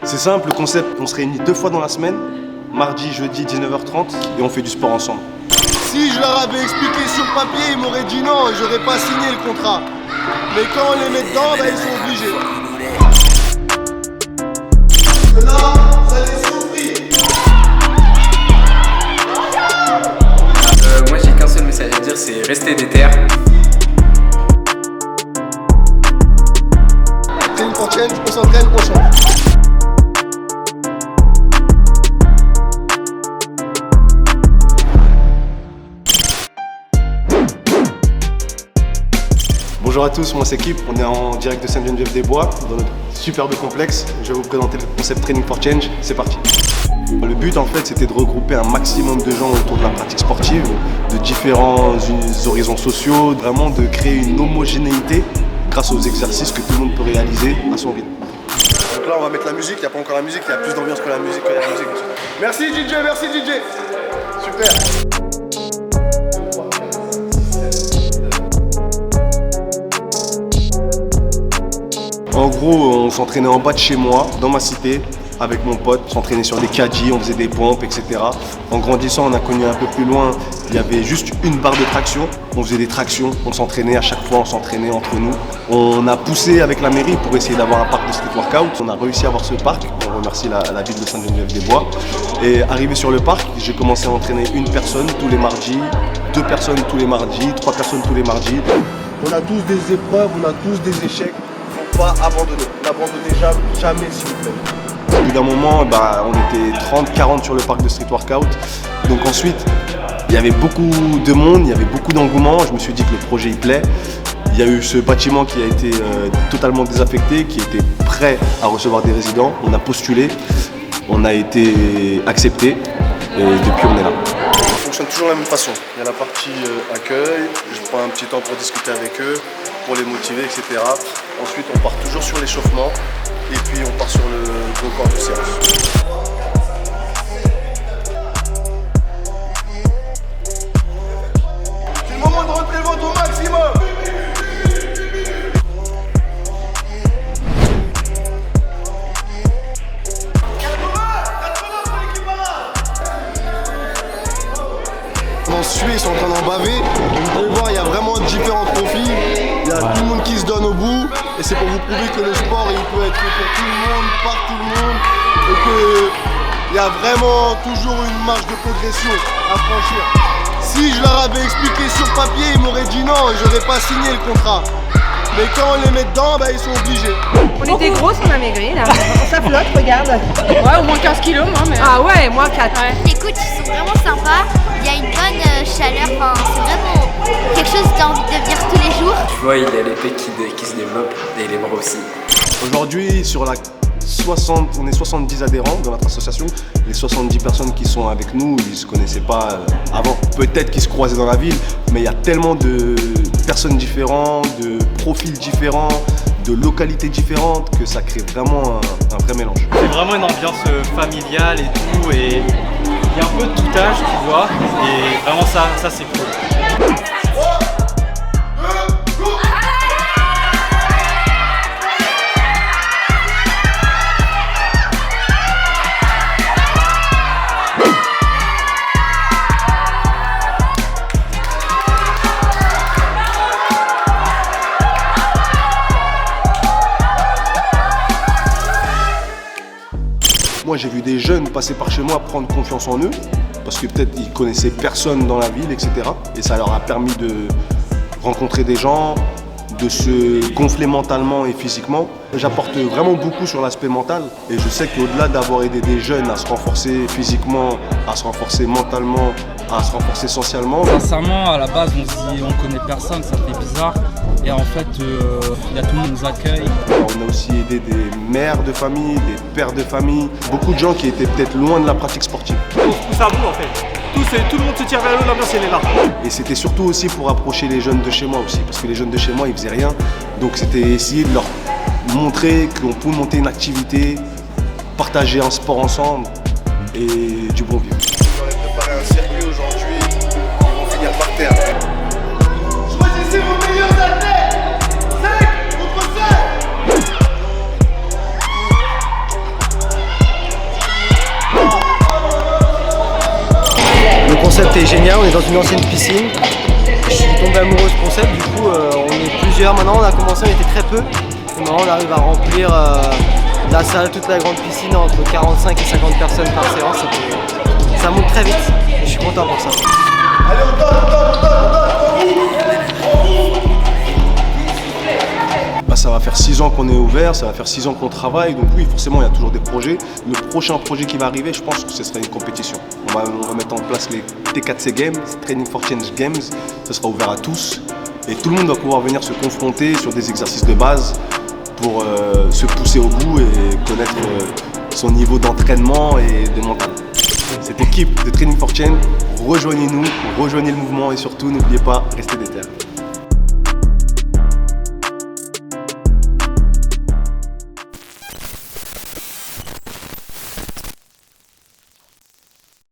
C'est simple, le concept, on se réunit 2 fois dans la semaine, mardi, jeudi, 19h30, et on fait du sport ensemble. Si je leur avais expliqué sur papier, ils m'auraient dit non et j'aurais pas signé le contrat. Mais quand on les met dedans, bah, ils sont obligés. Là, vous allez souffrir. Moi j'ai qu'un seul message à dire, c'est rester déter. Training for Change, on s'entraîne, on change. Bonjour à tous, moi c'est Kip, on est en direct de Sainte-Geneviève-des-Bois, dans notre superbe complexe. Je vais vous présenter le concept Training for Change, c'est parti. Le but en fait c'était de regrouper un maximum de gens autour de la pratique sportive, de différents horizons sociaux, vraiment de créer une homogénéité grâce aux exercices que tout le monde peut réaliser à son rythme. Donc là on va mettre la musique, il n'y a pas encore la musique, il y a plus d'ambiance que la musique. Merci DJ, merci DJ. Super. En gros, on s'entraînait en bas de chez moi, dans ma cité, avec mon pote. On s'entraînait sur des caddies, on faisait des pompes, etc. En grandissant, on a connu un peu plus loin, il y avait juste une barre de traction. On faisait des tractions, on s'entraînait à chaque fois, on s'entraînait entre nous. On a poussé avec la mairie pour essayer d'avoir un parc de street workout. On a réussi à avoir ce parc, on remercie la ville de Sainte-Geneviève-des-Bois. Et arrivé sur le parc, j'ai commencé à entraîner une personne tous les mardis, 2 personnes tous les mardis, 3 personnes tous les mardis. On a tous des épreuves, on a tous des échecs. Pas abandonner, n'abandonnez jamais s'il vous plaît. Au bout d'un moment, on était 30-40 sur le parc de street workout. Donc ensuite, il y avait beaucoup de monde, il y avait beaucoup d'engouement. Je me suis dit que le projet il plaît. Il y a eu ce bâtiment qui a été totalement désaffecté, qui était prêt à recevoir des résidents. On a postulé, on a été accepté et depuis on est là. Ça fonctionne toujours de la même façon. Il y a la partie accueil, je prends un petit temps pour discuter avec eux, pour les motiver, etc. Ensuite, on part toujours sur l'échauffement et puis on part sur le gros corps de séance. C'est le moment de rentrer le ventre au maximum. Ils sont en train d'en baver. Vous pouvez voir, il y a vraiment différents profils. Il y a tout le monde qui se donne au bout. Et c'est pour vous prouver que le sport, il peut être fait pour tout le monde, par tout le monde. Et qu'il y a vraiment toujours une marge de progression à franchir. Si je leur avais expliqué sur papier, ils m'auraient dit non et j'aurais pas signé le contrat. Mais quand on les met dedans, ils sont obligés. On était grosses, on a maigri là. Ça flotte, regarde. Ouais, au moins 15 kilos moi. Mais... Ah ouais, moi 4. Ouais. Les coachs ils sont vraiment sympas, il y a une bonne chaleur, c'est vraiment quelque chose que j'ai envie de vivre tous les jours. Tu vois, il y a l'épée qui se développe et les bras aussi. Aujourd'hui, sur la 60, on est 70 adhérents dans notre association. Les 70 personnes qui sont avec nous, ils ne se connaissaient pas avant. Peut-être qu'ils se croisaient dans la ville, mais il y a tellement de personnes différentes, de profils différents, de localités différentes que ça crée vraiment un vrai mélange. C'est vraiment une ambiance familiale et tout, et il y a un peu de tout âge, tu vois, et vraiment ça c'est cool. Moi j'ai vu des jeunes passer par chez moi prendre confiance en eux parce que peut-être ils connaissaient personne dans la ville, etc. Et ça leur a permis de rencontrer des gens, de se gonfler mentalement et physiquement. J'apporte vraiment beaucoup sur l'aspect mental et je sais qu'au-delà d'avoir aidé des jeunes à se renforcer physiquement, à se renforcer mentalement, à se renforcer socialement. Sincèrement, à la base, on se dit on connaît personne, ça fait bizarre. Et en fait, tout le monde nous accueille. On a aussi aidé des mères de famille, des pères de famille, beaucoup de gens qui étaient peut-être loin de la pratique sportive. On se pousse à bout en fait. Tout le monde se tire vers l'eau, l'ambiance elle est là. Et c'était surtout aussi pour approcher les jeunes de chez moi aussi, parce que les jeunes de chez moi ils faisaient rien. Donc c'était essayer de leur montrer qu'on peut monter une activité, partager un sport ensemble et du bon vivre. J'aurais préparé un circuit aujourd'hui, ils vont finir par terre. Choisissez vos meilleurs athlètes. 5 contre 5. c'était génial, on est dans une ancienne piscine. Je suis tombé amoureux de ce concept, du coup on est plusieurs maintenant, on a commencé, on était très peu. Et maintenant on arrive à remplir la salle, toute la grande piscine, entre 45 et 50 personnes par séance. Ça monte très vite et je suis content pour ça. Allez, on donne. Bah, ça va faire 6 ans qu'on est ouvert, ça va faire 6 ans qu'on travaille, donc oui, forcément, il y a toujours des projets. Le prochain projet qui va arriver, je pense que ce sera une compétition. On va mettre en place les T4C Games, Training for Change Games, ce sera ouvert à tous. Et tout le monde va pouvoir venir se confronter sur des exercices de base pour se pousser au bout et connaître son niveau d'entraînement et de mental. Cette équipe de Training for Change, rejoignez-nous, rejoignez le mouvement et surtout, n'oubliez pas, restez déter.